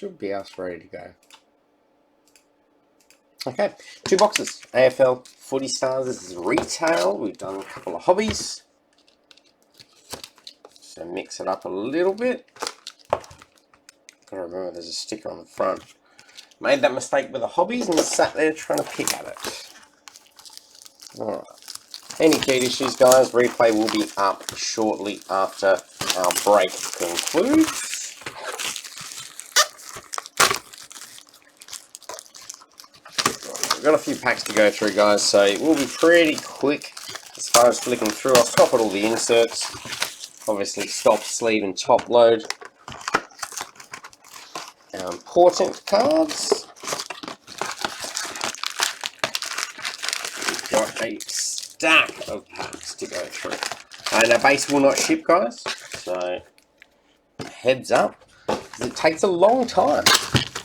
Should be us ready to go. Okay, 2 boxes. AFL Footy Stars. This is retail. We've done a couple of hobbies. So mix it up a little bit. Gotta remember there's a sticker on the front. Made that mistake with the hobbies and sat there trying to pick at it. Alright. Any key issues, guys, replay will be up shortly after our break concludes. We've got a few packs to go through, guys, so it will be pretty quick as far as flicking through. I'll stop at all the inserts. Obviously, stop, sleeve, and top load. Our important cards. We've got a stack of packs to go through. And our base will not ship, guys, so heads up, because it takes a long time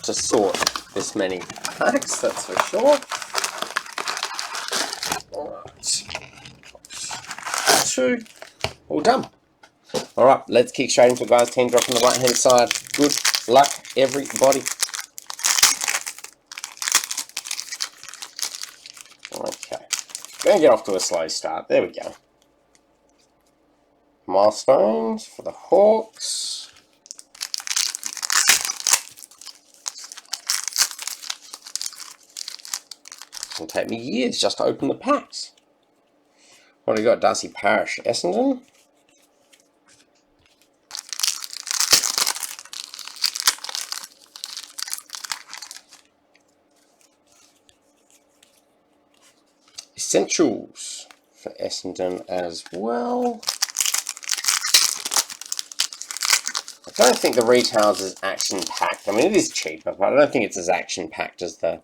to sort this many packs, that's for sure. Alright, 2, all done. Alright, let's kick straight into it, guys. 10 drop on the right hand side. Good luck, everybody. Okay, gonna get off to a slow start. There we go. Milestones for the Hawks. It'll take me years just to open the packs. What do we got? Darcy Parish, Essendon. Essentials for Essendon as well. I don't think the retails is action packed. I mean, it is cheaper, but I don't think it's as action packed as the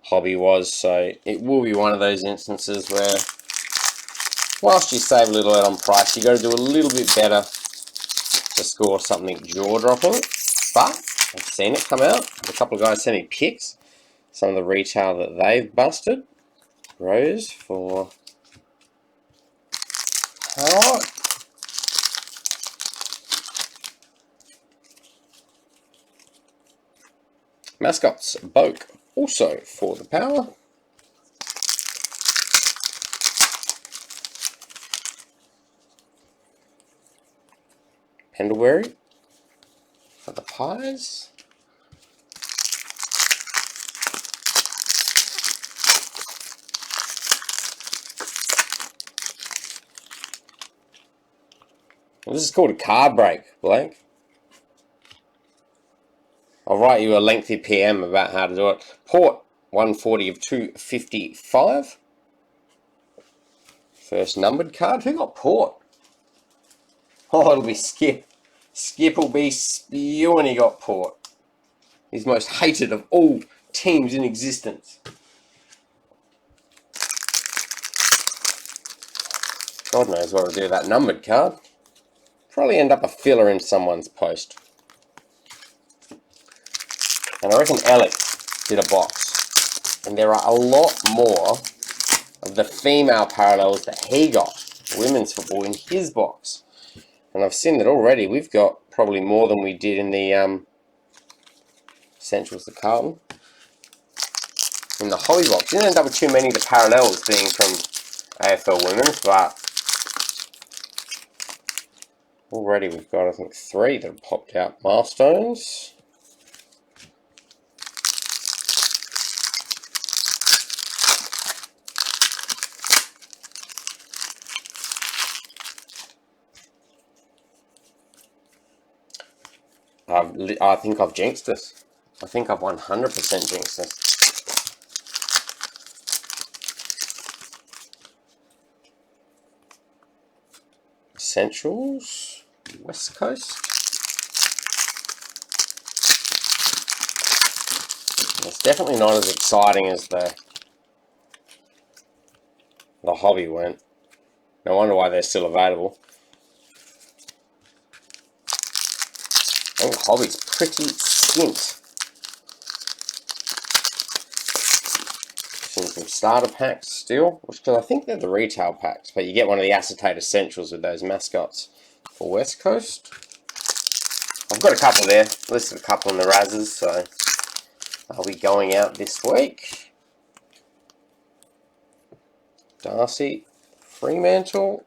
hobby was. So it will be one of those instances where, whilst you save a little bit on price, you got to do a little bit better to score something jaw dropping. But I've seen it come out. A couple of guys sent me pics. Some of the retail that they've busted. Rose for power. Mascots, Boak, also for the power. Pendlebury for the Pies. Well, this is called a card break, Blake. I'll write you a lengthy PM about how to do it. Port, 140 of 255. First numbered card. Who got Port? Oh, it'll be Skip. Skip will be spewing he got Port. He's most hated of all teams in existence. God knows what to do with that numbered card. Probably end up a filler in someone's post. And I reckon Alec did a box. And there are a lot more of the female parallels that he got, women's football, in his box. And I've seen that already. We've got probably more than we did in the Essentials of Carlton. In the hobby box. Didn't end up with too many of the parallels being from AFL women's, but already we've got, I think, 3 that have popped out. Milestones. I think I've jinxed us. I think I've 100% jinxed us. Essentials, West Coast. It's definitely not as exciting as the hobby went. No wonder why they're still available. I think the hobby's pretty skint. Some starter packs still, because I think they're the retail packs, but you get one of the acetate essentials with those mascots for West Coast. I I've got a couple there. Listed a couple in the Razzes, so I'll be going out this week. Darcy, Fremantle.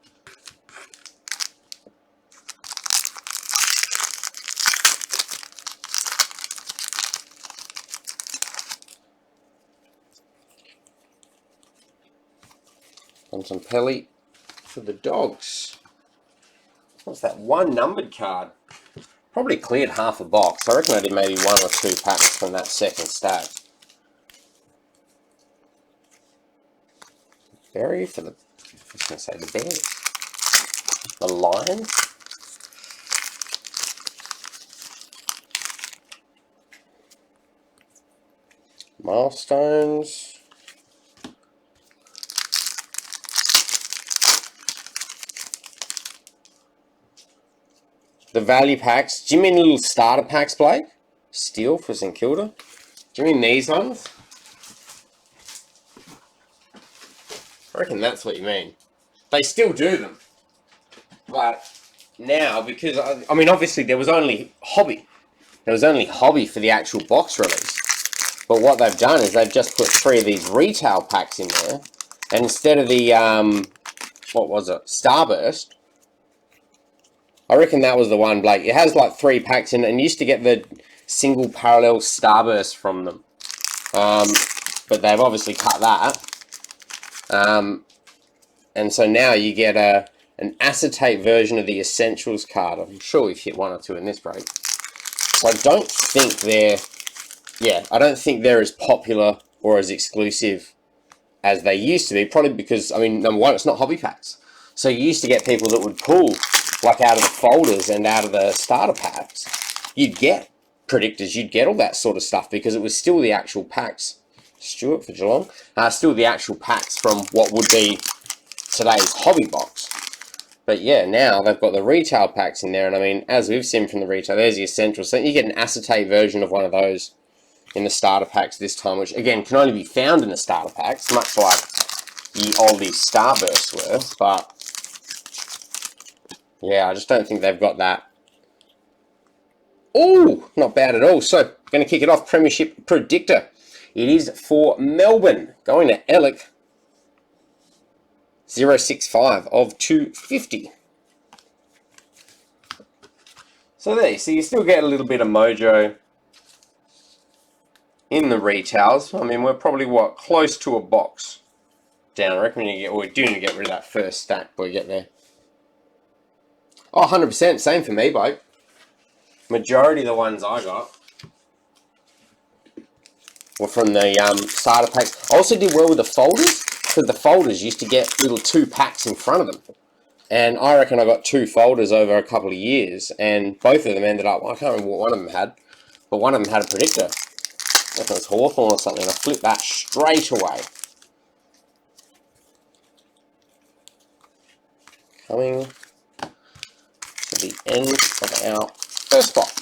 And some Pelly for the Dogs. What's that? One numbered card. Probably cleared half a box. I reckon I did maybe 1 or 2 packs from that second stack. Berry for the, I was going to say the Bears. The Lions. Milestones. The value packs. Do you mean little starter packs, Blake? Steel for St Kilda. Do you mean these ones? I reckon that's what you mean. They still do them. But now, because, I mean, obviously there was only Hobby. There was only Hobby for the actual box release. But what they've done is they've just put 3 of these retail packs in there. And instead of the, what was it? Starburst. I reckon that was the one, Blake. It has like 3 packs in it, and you used to get the single parallel Starburst from them. But they've obviously cut that. And so now you get an acetate version of the Essentials card. I'm sure we've hit 1 or 2 in this break. So I don't think they're as popular or as exclusive as they used to be. Probably because, I mean, number one, it's not hobby packs. So you used to get people that would pull, like out of the folders and out of the starter packs, you'd get predictors, you'd get all that sort of stuff because it was still the actual packs. Stuart for Geelong. Still the actual packs from what would be today's hobby box. But yeah, now they've got the retail packs in there, and I mean, as we've seen from the retail, there's the Essentials. So you get an acetate version of one of those in the starter packs this time, which again can only be found in the starter packs, much like the oldie Starbursts were. But yeah, I just don't think they've got that. Oh, not bad at all. So, going to kick it off. Premiership Predictor. It is for Melbourne. Going to Alec. 065 of 250. So there you see, you still get a little bit of mojo in the retails. I mean, we're probably, what, close to a box down. I reckon we do need to get rid of that first stack before we get there. Oh, 100%. Same for me, bloke. Majority of the ones I got were from the starter packs. I also did well with the folders, because the folders used to get little 2 packs in front of them. And I reckon I got 2 folders over a couple of years, and both of them ended up, well, I can't remember what one of them had, but one of them had a predictor. I reckon it was Hawthorn or something, and I flipped that straight away. Coming to the end of our first box.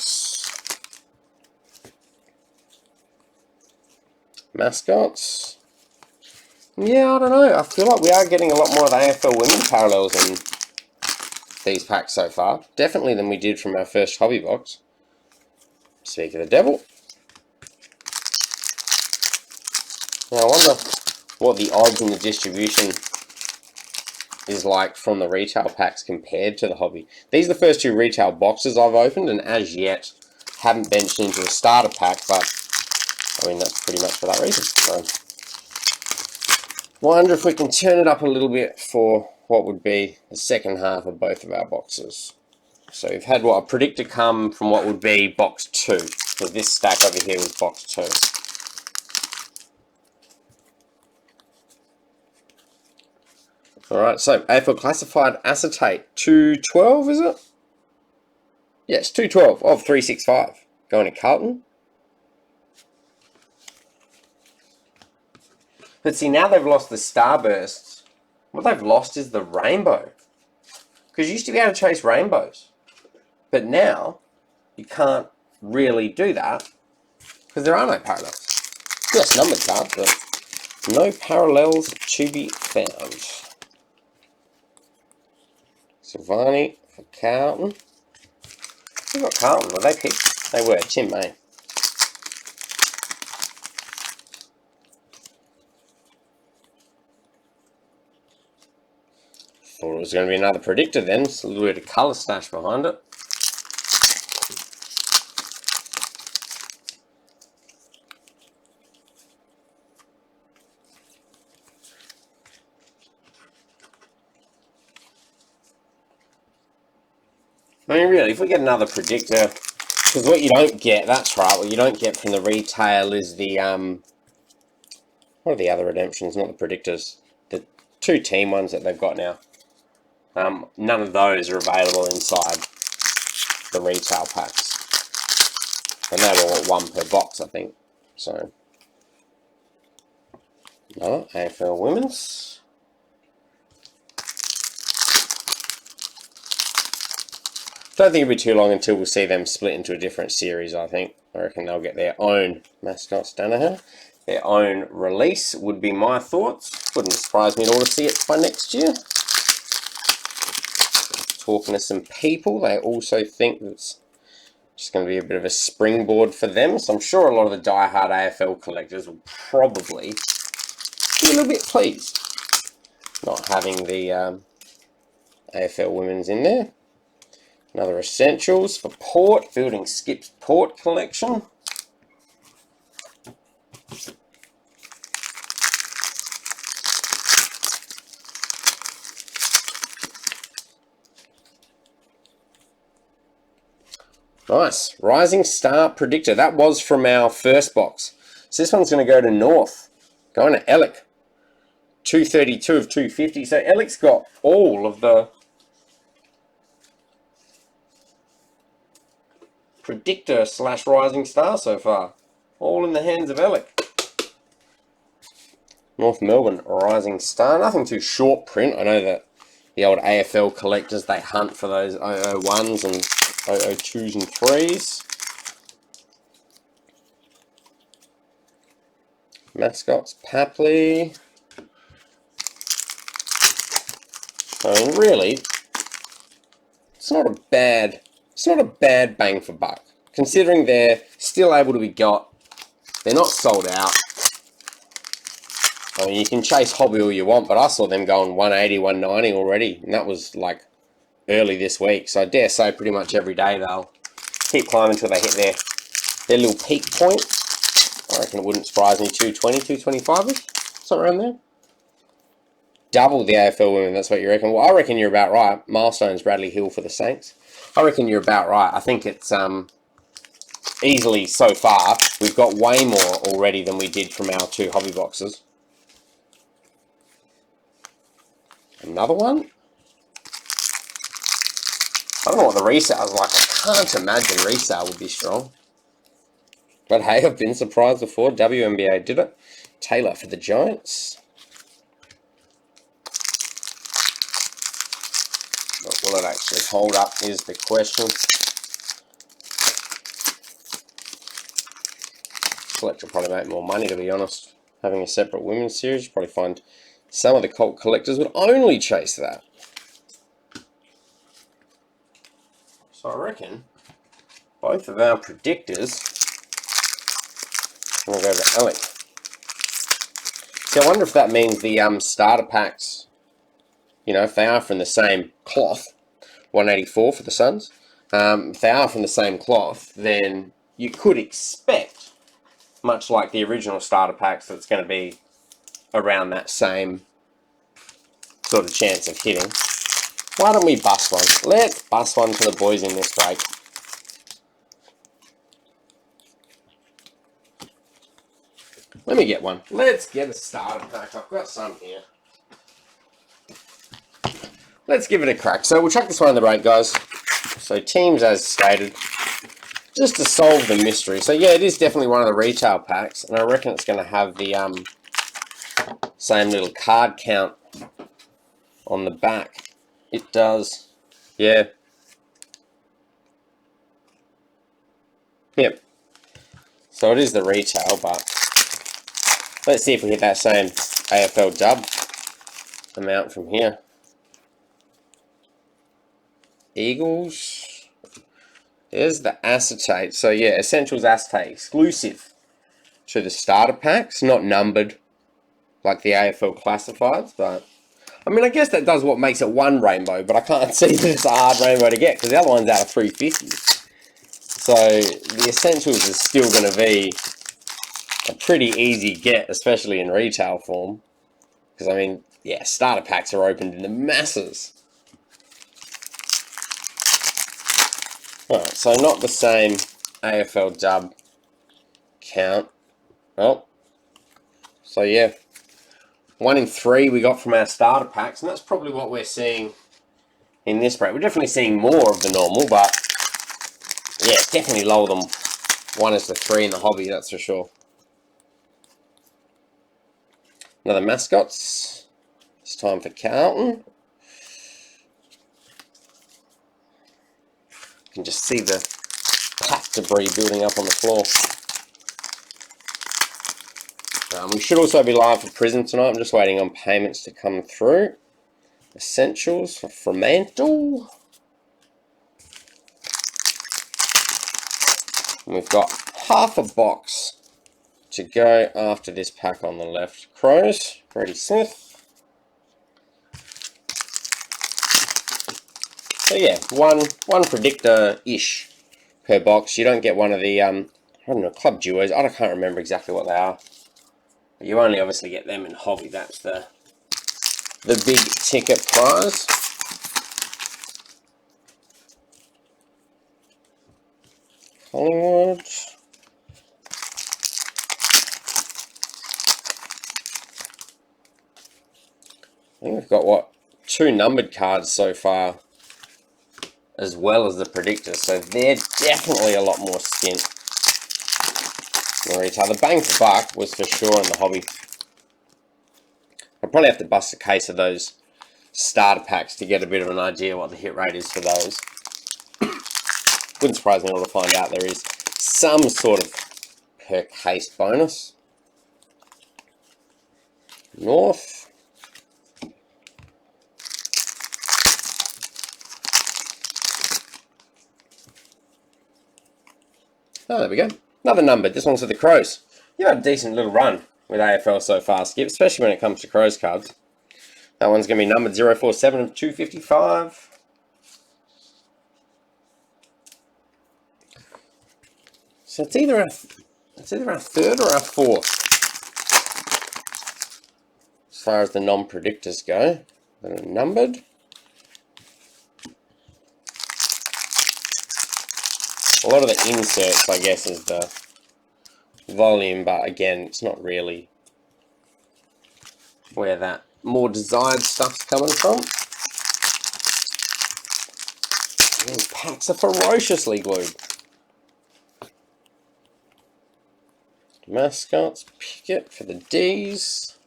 Mascots. Yeah, I don't know. I feel like we are getting a lot more of the AFL women parallels in these packs so far. Definitely than we did from our first hobby box. Speak of the devil. Now I wonder what the odds in the distribution is like from the retail packs compared to the hobby. These are the first 2 retail boxes I've opened, and as yet haven't benched into a starter pack, but I mean that's pretty much for that reason. So wonder if we can turn it up a little bit for what would be the second half of both of our boxes. So we've had what, a predictor come from what would be box 2. So this stack over here was box 2. Alright, so AFL Classified Acetate, 212 is it? Yes, 212 of 365. Going to Carlton. But see, now they've lost the Starbursts. What they've lost is the rainbow. Because you used to be able to chase rainbows. But now, you can't really do that. Because there are no parallels. Yes, numbered cards, but no parallels to be found. Silvani for Carlton. Who got Carlton? Were they picked? They were. Tim, eh? Thought it was going to be another predictor then. It's a little bit of colour stash behind it. I mean, really, if we get another predictor, because what you don't get, that's right, what you don't get from the retail is the, what are the other redemptions, not the predictors, the 2 team ones that they've got now. None of those are available inside the retail packs. And they were 1 per box, I think. So, no, AFL Women's. Don't think it'll be too long until we'll see them split into a different series, I think. I reckon they'll get their own mascots, Danaher. Their own release would be my thoughts. Wouldn't surprise me at all to see it by next year. Talking to some people, they also think that's just going to be a bit of a springboard for them. So I'm sure a lot of the die-hard AFL collectors will probably be a little bit pleased not having the AFL Women's in there. Another Essentials for Port, building Skip's Port collection. Nice. Rising Star Predictor. That was from our first box. So this one's going to go to North. Going to Alec. 232 of 250. So Alec's got all of the Predictor / Rising Star so far. All in the hands of Alec. North Melbourne Rising Star. Nothing too short print. I know that the old AFL collectors, they hunt for those 001s and 002s and 3s. Mascots, Papley. I mean, really, it's not a bad bang for buck. Considering they're still able to be got, they're not sold out. I mean, you can chase hobby all you want, but I saw them going 180, 190 already, and that was like early this week. So I dare say pretty much every day they'll keep climbing until they hit their little peak point. I reckon it wouldn't surprise me, 220, 225-ish, something around there. Double the AFL Women, that's what you reckon? Well, I reckon you're about right. Milestones, Bradley Hill for the Saints. I reckon you're about right. I think it's easily, so far, we've got way more already than we did from our 2 hobby boxes. Another one? I don't know what the resale is like. I can't imagine resale would be strong. But hey, I've been surprised before. WNBA did it. Taylor for the Giants. But will it actually hold up is the question. Collector will probably make more money, to be honest. Having a separate women's series, you probably find some of the cult collectors would only chase that. So I reckon both of our predictors are going to go to Alec. See, I wonder if that means the starter packs, you know, if they are from the same cloth, 184 for the Suns, if they are from the same cloth, then you could expect, much like the original starter packs, that it's going to be around that same sort of chance of hitting. Why don't we bust one? Let's bust one for the boys in this break. Let me get one. Let's get a starter pack. I've got some here. Let's give it a crack. So we'll chuck this one in the break, guys. So teams as stated, just to solve the mystery. So yeah, it is definitely one of the retail packs, and I reckon it's going to have the same little card count on the back. It does. Yeah. Yep. So it is the retail, but let's see if we hit that same AFL dub amount from here. Eagles. There's the acetate. So yeah, Essentials acetate, exclusive to the starter packs, not numbered like the AFL classifieds, but I mean, I guess that does what makes it one rainbow, but I can't see that it's a hard rainbow to get because the other one's out of 350. So the Essentials is still going to be a pretty easy get, especially in retail form. Because, I mean, yeah, starter packs are opened in the masses. Alright, so not the same AFL dub count. Well, so yeah, 1 in 3 we got from our starter packs, and that's probably what we're seeing in this break. We're definitely seeing more of the normal, but yeah, it's definitely lower than 1 is to 3 in the hobby, that's for sure. Another mascots. It's time for Carlton. You can just see the pack debris building up on the floor. We should also be live for Prism tonight. I'm just waiting on payments to come through. Essentials for Fremantle. And we've got half a box to go after this pack on the left. Crows, Brady Smith. So yeah, one predictor-ish per box. You don't get one of the, I don't know, club duos. I can't remember exactly what they are. But you only obviously get them in hobby. That's the big ticket prize. Collingwood. I think we've got, what, 2 numbered cards so far, as well as the predictors, so they're definitely a lot more skint than retail. The bang for buck was for sure in the hobby. I'll probably have to bust a case of those starter packs to get a bit of an idea what the hit rate is for those. Wouldn't surprise me at all to find out there is some sort of per case bonus. North. Oh, there we go. Another number. This one's for the Crows. You've had a decent little run with AFL so far, Skip, especially when it comes to Crows cards. That one's going to be numbered 047 of 255. So it's either our third or our fourth, as far as the non-predictors go, that are numbered. A lot of the inserts, I guess, is the volume, but again, it's not really where that more desired stuff's coming from. And packs are ferociously glued. Mascots, Pickett for the D's.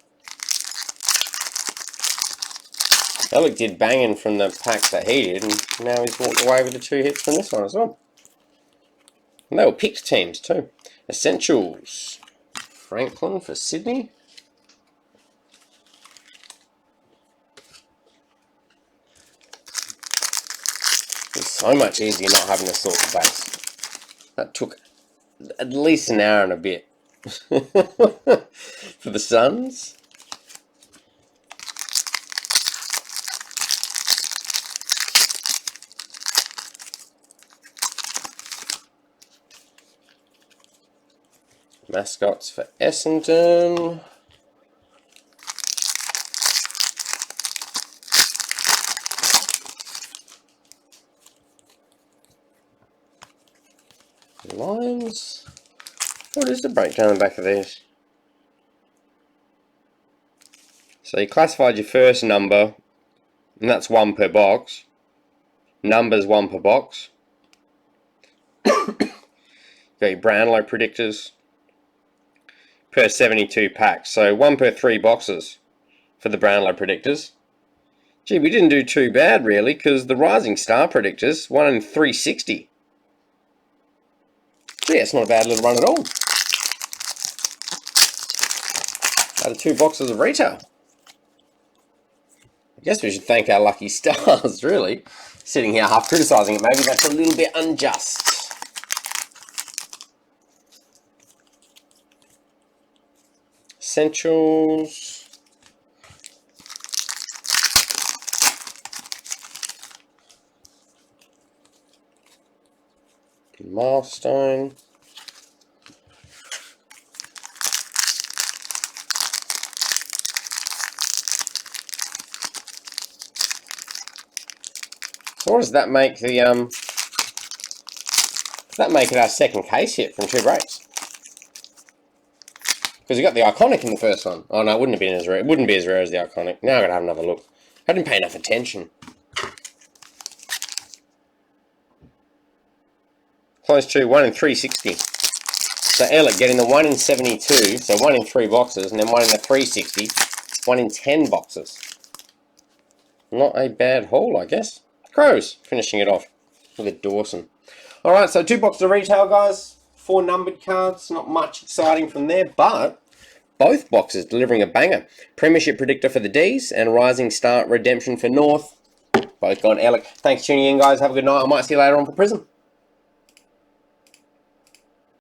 Alec did banging from the packs that he did, and now he's walked away with the 2 hits from this one as well. And they were picked teams too. Essentials. Franklin for Sydney. It's so much easier not having to sort the base. That took at least an hour and a bit for the Suns. Mascots for Essendon. Lions. What is the breakdown on the back of these? So you classified your first number, and that's 1 per box. Numbers 1 per box. Got your Brownlow predictors per 72 packs. So 1 per 3 boxes for the Brownlow predictors. Gee, we didn't do too bad really, because the Rising Star predictors, 1 in 360. So yeah, it's not a bad little run at all. Out of 2 boxes of retail. I guess we should thank our lucky stars, really. Sitting here half criticising it, maybe that's a little bit unjust. Essentials. Milestone. So what does that make the does that make it our second case hit from 2 breaks? Because we got the iconic in the first one. Oh no, it wouldn't have been as rare. It wouldn't be as rare as the iconic. Now I've got to have another look. I didn't pay enough attention. Close to 1 in 360. So Elliot getting the 1 in 72, so 1 in 3 boxes, and then 1 in the 360, 1 in 10 boxes. Not a bad haul, I guess. Crows finishing it off. Look at Dawson. Alright, so 2 boxes of retail, guys. 4 numbered cards. Not much exciting from there, but both boxes delivering a banger. Premiership predictor for the Ds and Rising Star redemption for North. Both gone Alec. Thanks for tuning in, guys. Have a good night. I might see you later on for Prism.